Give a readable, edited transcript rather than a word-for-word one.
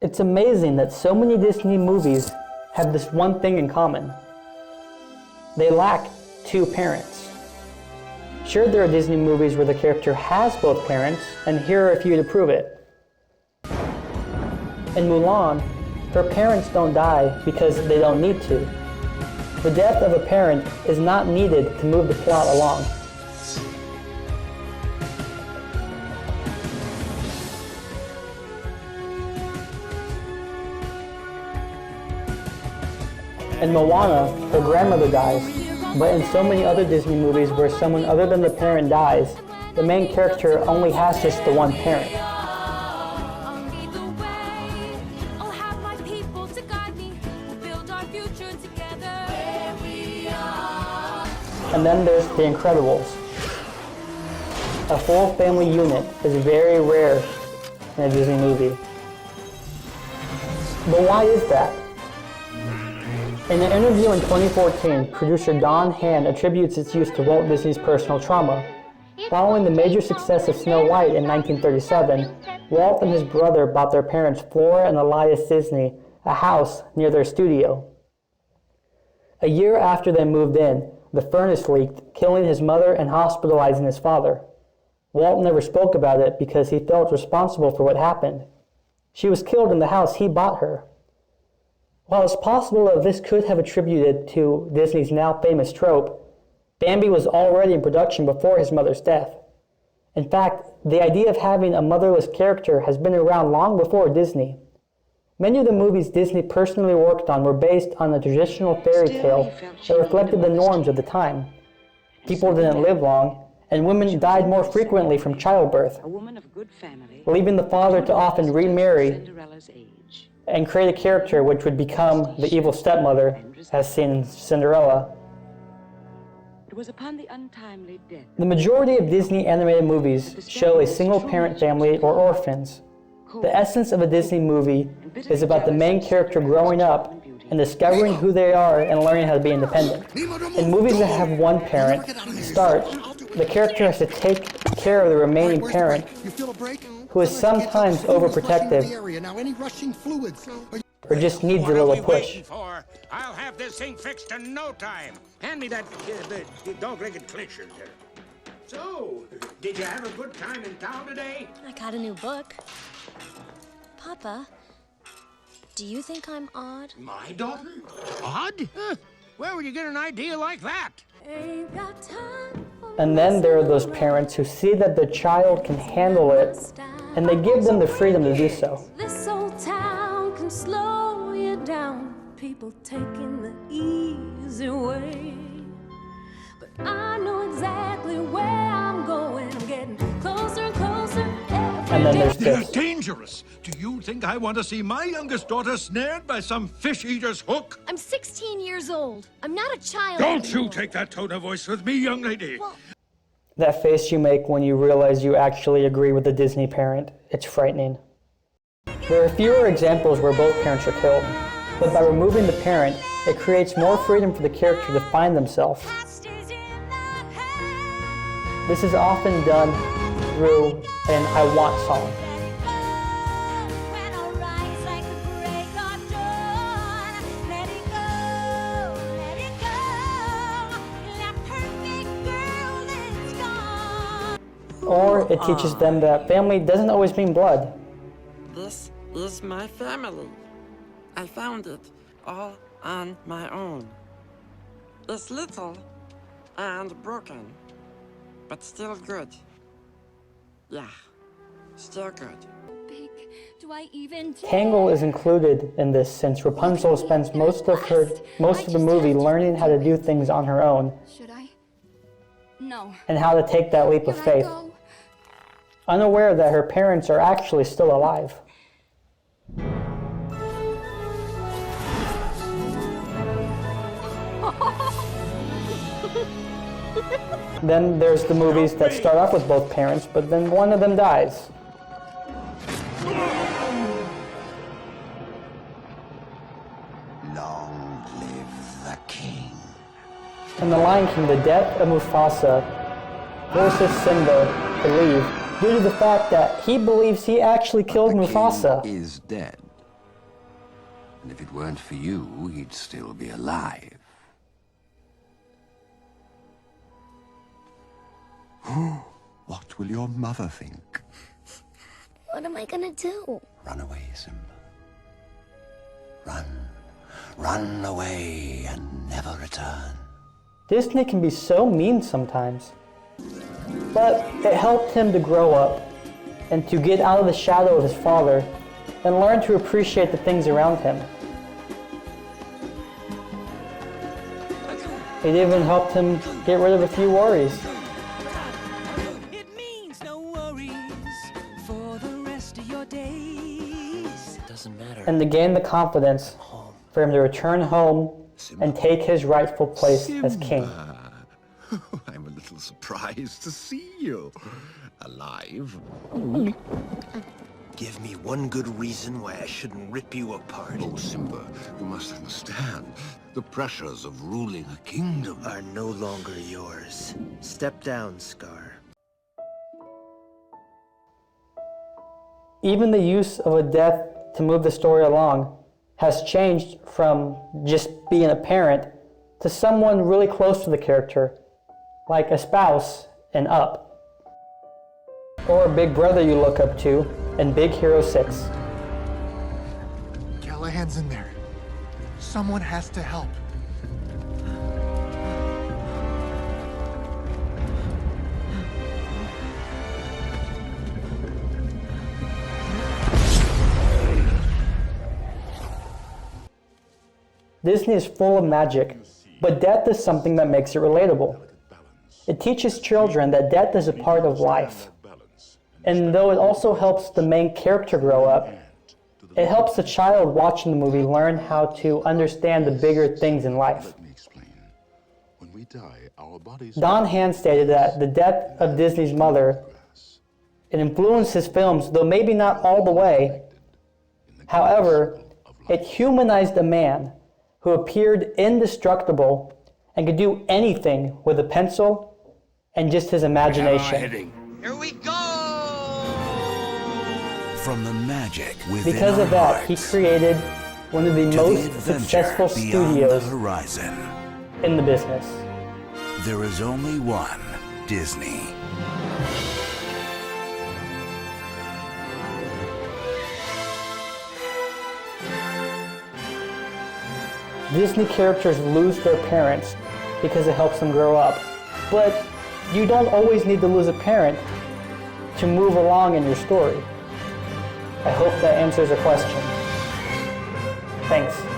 It's amazing that so many Disney movies have this one thing in common. They lack two parents. Sure, there are Disney movies where the character has both parents, and here are a few to prove it. In Mulan, her parents don't die because they don't need to. The death of a parent is not needed to move the plot along. In Moana, her grandmother dies, but in so many other Disney movies where someone other than the parent dies, the main character only has just the one parent. And then there's The Incredibles. A full family unit is very rare in a Disney movie. But why is that? In an interview in 2014, producer Don Hahn attributes its use to Walt Disney's personal trauma. Following the major success of Snow White in 1937, Walt and his brother bought their parents Flora and Elias Disney a house near their studio. A year after they moved in, the furnace leaked, killing his mother and hospitalizing his father. Walt never spoke about it because he felt responsible for what happened. She was killed in the house he bought her. While it's possible that this could have attributed to Disney's now famous trope, Bambi was already in production before his mother's death. In fact, the idea of having a motherless character has been around long before Disney. Many of the movies Disney personally worked on were based on a traditional fairy tale that reflected the norms of the time. People didn't live long, and women died more frequently from childbirth, leaving the father to often remarry and create a character which would become the evil stepmother, as seen in Cinderella. The majority of Disney animated movies show a single-parent family or orphans. The essence of a Disney movie is about the main character growing up and discovering who they are and learning how to be independent. In movies that have one parent, to start, the character has to take care of the remaining parent, who is sometimes overprotective or just needs a little push. I'll have this thing fixed in no time. Hand me that dog-legged clincher there. So, did you have a good time in town today? I got a new book. Papa, do you think I'm odd? My daughter? Odd? Where would you get an idea like that? And then there are those parents who see that their child can handle it, and they give them the freedom to do so. This old town can slow you down, people taking the easy way. But I know exactly where I'm going, I'm getting closer and closer. And then there's They're this. dangerous. Do you think I want to see my youngest daughter snared by some fish-eater's hook? I'm 16 years old. I'm not a child Don't anymore. you take that tone of voice with me, young lady. Well, That face you make when you realize you actually agree with the Disney parent, it's frightening. There are fewer examples where both parents are killed, but by removing the parent, it creates more freedom for the character to find themselves. This is often done through an I Want song. Or it teaches them that family doesn't always mean blood. This is my family. I found it all on my own. It's little and broken, but still good. Yeah, still good. big. Do I even Tangle is included in this since Rapunzel spends most of the movie learning how to do things on her own Should I? No. and how to take that leap of Can I faith, go? unaware that her parents are actually still alive. Then there's the movies that start off with both parents, but then one of them dies. Long live the king. In The Lion King, the death of Mufasa forces Simba to leave due to the fact that he believes he actually killed The Mufasa. king is dead. And if it weren't for you, he'd still be alive. What will your mother think? What am I gonna do? Run away, Simba. Run. Run away and never return. Disney can be so mean sometimes, but it helped him to grow up and to get out of the shadow of his father and learn to appreciate the things around him. It even helped him get rid of a few worries. It means no worries for the rest of your days. Doesn't matter. And to gain the confidence for him to return home and take his rightful place as king. I'm a little surprised to see you alive. Give me one good reason why I shouldn't rip you apart. Oh, Simba, you must understand. The pressures of ruling a kingdom Are no longer yours. Step down, Scar. Even the use of a death to move the story along has changed from just being a parent to someone really close to the character, like a spouse in Up, or a big brother you look up to in Big Hero 6. Callahan's in there. Someone has to help. Disney is full of magic, but death is something that makes it relatable. It teaches children that death is a part of life. And though it also helps the main character grow up, it helps the child watching the movie learn how to understand the bigger things in life. Let me explain. When we die, our bodies... Don Hand stated that the death of Disney's mother, it influenced his films, though maybe not all the way. However, it humanized a man who appeared indestructible and could do anything with a pencil and just his imagination. Here we go! From the magic within Because of our that, he hearts created one of the to the most adventure successful beyond the studios horizon. in the business. There is only one Disney. Disney characters lose their parents because it helps them grow up. But you don't always need to lose a parent to move along in your story. I hope that answers the question. Thanks.